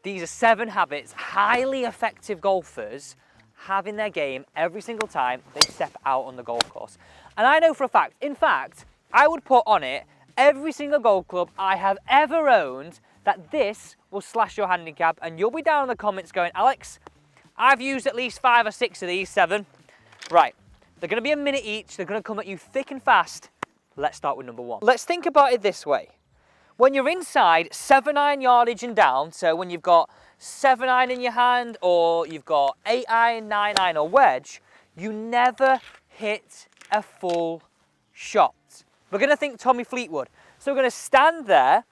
These are 7 habits highly effective golfers have in their game every single time they step out on the golf course. And I know for a fact, in fact, I would put on it every single golf club I have ever owned that this will slash your handicap, and you'll be down in the comments going, Alex, I've used at least 5 or 6 of these 7. Right, they're gonna be a minute each, they're gonna come at you thick and fast. Let's start with number 1. Let's think about it this way. When you're inside 7-iron yardage and down, so when you've got 7-iron in your hand, or you've got 8-iron, 9-iron or wedge, you never hit a full shot. We're gonna think Tommy Fleetwood. So we're gonna stand there,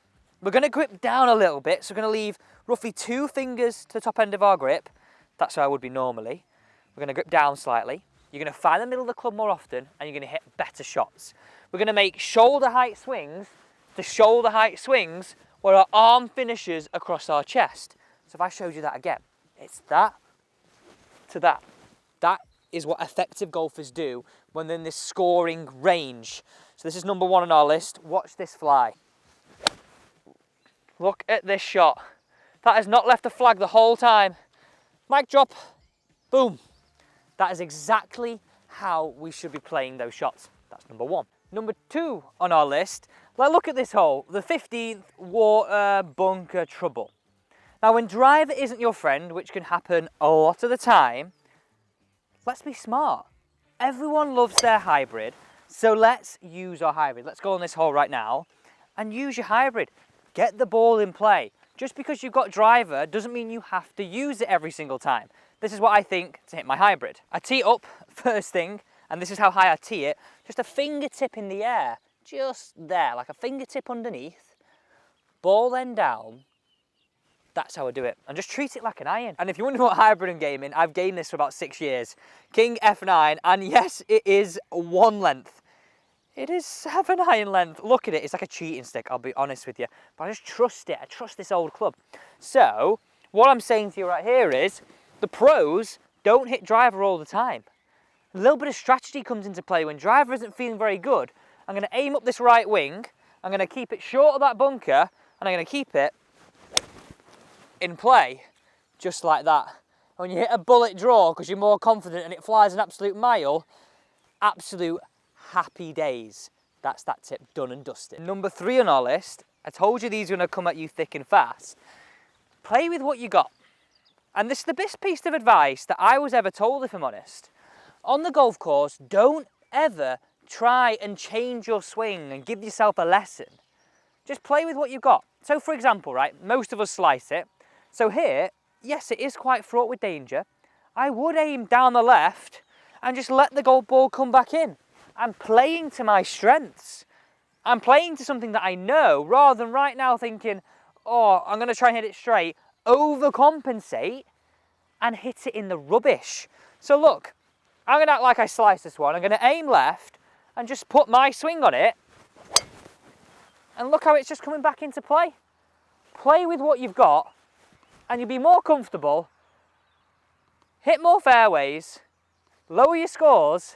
we're gonna grip down a little bit, so we're gonna leave roughly 2 fingers to the top end of our grip. That's how I would be normally. We're gonna grip down slightly. You're gonna find the middle of the club more often, and you're gonna hit better shots. We're gonna make shoulder height swings to shoulder height swings where our arm finishes across our chest. So if I showed you that again, it's that to that. That is what effective golfers do when they're in this scoring range. So this is number 1 on our list. Watch this fly. Look at this shot. That has not left a flag the whole time. Mic drop, boom. That is exactly how we should be playing those shots. That's number 1. Number 2 on our list, let's look at this hole, the 15th water bunker trouble. Now when driver isn't your friend, which can happen a lot of the time, let's be smart. Everyone loves their hybrid, so let's use our hybrid. Let's go on this hole right now and use your hybrid. Get the ball in play. Just because you've got driver doesn't mean you have to use it every single time. This is what I think to hit my hybrid. I tee up first thing, and this is how high I tee it, just a fingertip in the air, just there, like a fingertip underneath, ball then down. That's how I do it, and just treat it like an iron. And if you wonder what hybrid I'm gaming, I've gamed this for about 6 years. King F9, and yes, it is 1 length. It is 7-iron length. Look at it, it's like a cheating stick, I'll be honest with you. But I just trust it, I trust this old club. So, what I'm saying to you right here is, the pros don't hit driver all the time. A little bit of strategy comes into play when driver isn't feeling very good. I'm gonna aim up this right wing, I'm gonna keep it short of that bunker, and I'm gonna keep it in play, just like that. When you hit a bullet draw because you're more confident and it flies an absolute mile, absolute happy days. That's that tip done and dusted. Number 3 on our list, I told you these are gonna come at you thick and fast. Play with what you got. And this is the best piece of advice that I was ever told, if I'm honest. On the golf course, don't ever try and change your swing and give yourself a lesson. Just play with what you've got. So for example, right, most of us slice it. So here, yes, it is quite fraught with danger. I would aim down the left and just let the golf ball come back in. I'm playing to my strengths. I'm playing to something that I know, rather than right now thinking, oh, I'm gonna try and hit it straight, overcompensate and hit it in the rubbish. So look, I'm gonna act like I sliced this one. I'm gonna aim left and just put my swing on it. And look how it's just coming back into play. Play with what you've got and you'll be more comfortable, hit more fairways, lower your scores.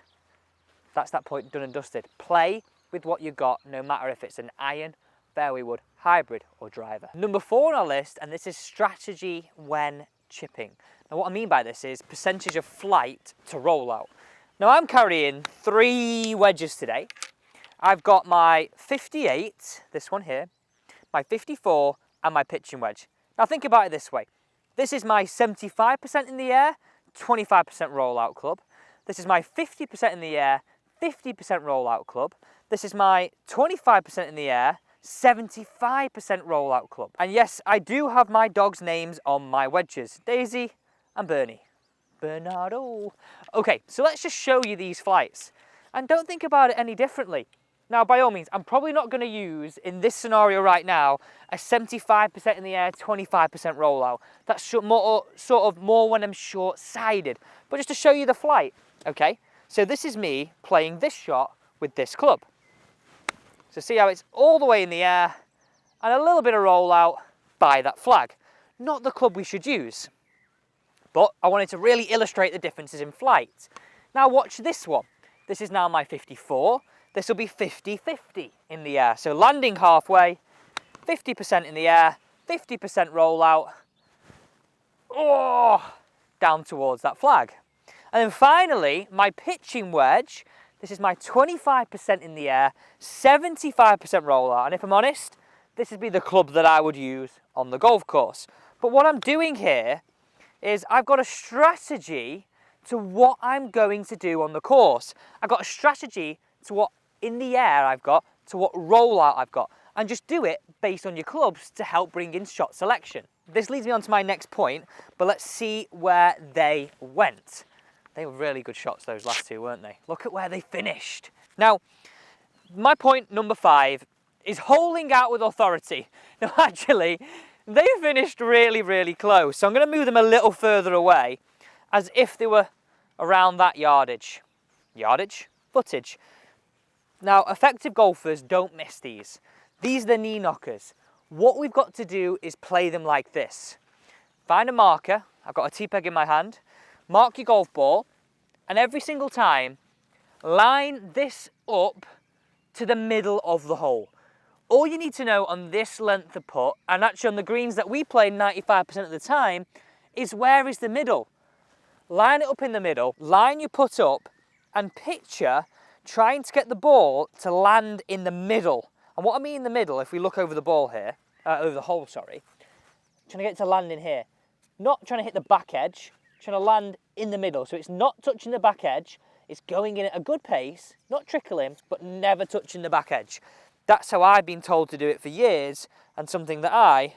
That's that point done and dusted. Play with what you've got, no matter if it's an iron, fairway wood, hybrid or driver. Number 4 on our list, and this is strategy when chipping. Now what I mean by this is percentage of flight to roll out. Now I'm carrying 3 wedges today. I've got my 58, this one here, my 54 and my pitching wedge. Now think about it this way. This is my 75% in the air, 25% rollout club. This is my 50% in the air, 50% rollout club. This is my 25% in the air, 75% rollout club. And yes, I do have my dogs' names on my wedges, Daisy and Bernie. Bernardo. Okay, so let's just show you these flights. And don't think about it any differently. Now, by all means, I'm probably not going to use, in this scenario right now, a 75% in the air, 25% rollout. That's more when I'm short-sided. But just to show you the flight, okay? So this is me playing this shot with this club. So see how it's all the way in the air and a little bit of rollout by that flag. Not the club we should use. But I wanted to really illustrate the differences in flight. Now watch this one. This is now my 54. This will be 50-50 in the air. So landing halfway, 50% in the air, 50% rollout. oh, down towards that flag. And then finally, my pitching wedge, this is my 25% in the air, 75% rollout. And if I'm honest, this would be the club that I would use on the golf course. But what I'm doing here is I've got a strategy to what I'm going to do on the course. I've got a strategy to what in the air I've got, to what rollout I've got, and just do it based on your clubs to help bring in shot selection. This leads me on to my next point, but let's see where they went. They were really good shots, those last two, weren't they? Look at where they finished. Now, my point number 5 is holding out with authority. Now, actually, they finished really, really close. So I'm going to move them a little further away, as if they were around that yardage. Yardage? Footage. Now, effective golfers don't miss these. These are the knee knockers. What we've got to do is play them like this. Find a marker. I've got a tee peg in my hand. Mark your golf ball, and every single time, line this up to the middle of the hole. All you need to know on this length of putt, and actually on the greens that we play 95% of the time, is where is the middle. Line it up in the middle, line your putt up, and picture trying to get the ball to land in the middle. And what I mean in the middle, if we look over the ball here, over the hole, sorry, trying to get it to land in here. Not trying to hit the back edge, trying to land in the middle. So it's not touching the back edge, it's going in at a good pace, not trickling, but never touching the back edge. That's how I've been told to do it for years, and something that I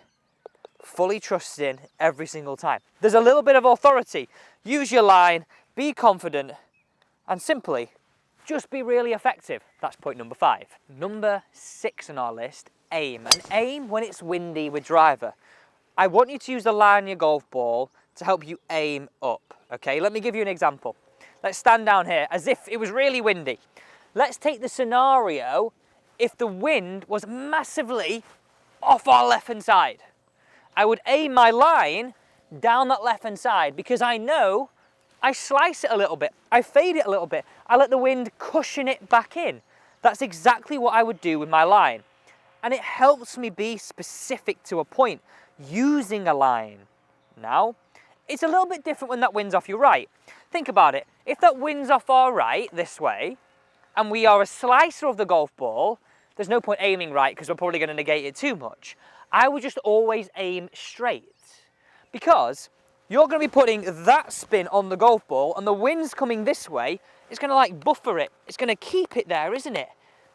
fully trust in every single time. There's a little bit of authority. Use your line, be confident, and simply just be really effective. That's point number 5. Number 6 on our list, aim. And aim when it's windy with driver. I want you to use the line on your golf ball to help you aim up, okay? Let me give you an example. Let's stand down here as if it was really windy. Let's take the scenario if the wind was massively off our left-hand side. I would aim my line down that left-hand side because I know I slice it a little bit, I fade it a little bit, I let the wind cushion it back in. That's exactly what I would do with my line. And it helps me be specific to a point using a line. Now, it's a little bit different when that wind's off your right. Think about it. If that wind's off our right, this way, and we are a slicer of the golf ball, there's no point aiming right because we're probably going to negate it too much. I would just always aim straight because you're going to be putting that spin on the golf ball and the wind's coming this way. It's going to like buffer it. It's going to keep it there, isn't it?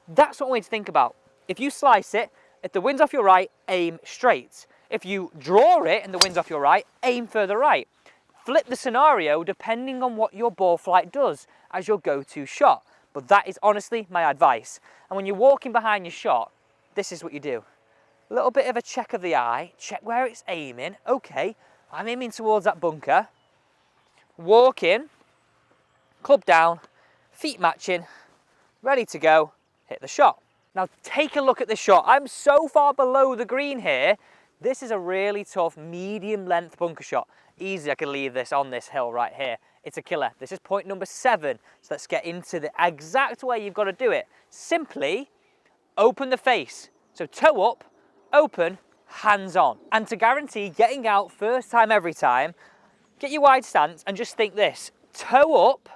That's what we need to think about. If you slice it, if the wind's off your right, aim straight. If you draw it and the wind's off your right, aim further right. Flip the scenario depending on what your ball flight does as your go-to shot. But that is honestly my advice. And when you're walking behind your shot, this is what you do. A little bit of a check of the eye, check where it's aiming. Okay, I'm aiming towards that bunker. Walk in, club down, feet matching, ready to go, hit the shot. Now take a look at this shot. I'm so far below the green here. This is a really tough medium length bunker shot. Easy, I can leave this on this hill right here. It's a killer. This is point number 7. So let's get into the exact way you've got to do it. Simply open the face. So toe up, open, hands on. And to guarantee getting out first time every time, get your wide stance and just think this. Toe up,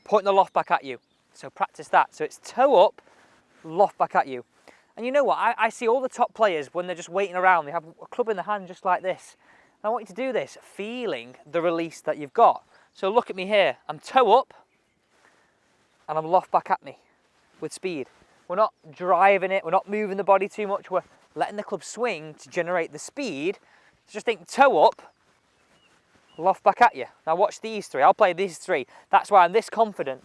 point the loft back at you. So practice that. So it's toe up, loft back at you. And you know what? I see all the top players when they're just waiting around, they have a club in the hand just like this. And I want you to do this, feeling the release that you've got. So look at me here. I'm toe up and I'm loft back at me with speed. We're not driving it, we're not moving the body too much, we're letting the club swing to generate the speed. So just think toe up, loft back at you. Now watch these 3, I'll play these 3. That's why I'm this confident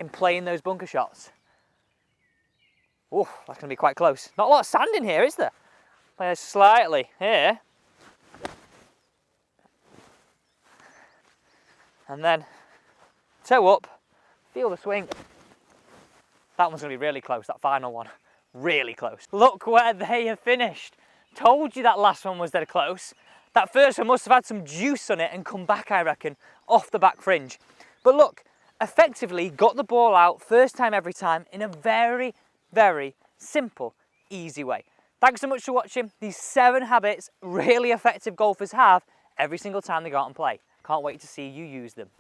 in playing those bunker shots. Oh, that's going to be quite close. Not a lot of sand in here, is there? Play slightly here. And then toe up, feel the swing. That one's going to be really close, that final one. Really close. Look where they have finished. Told you that last one was dead close. That first one must have had some juice on it and come back, I reckon, off the back fringe. But look, effectively got the ball out first time every time in a very, very simple, easy way. Thanks so much for watching. These 7 habits really effective golfers have every single time they go out and play. Can't wait to see you use them.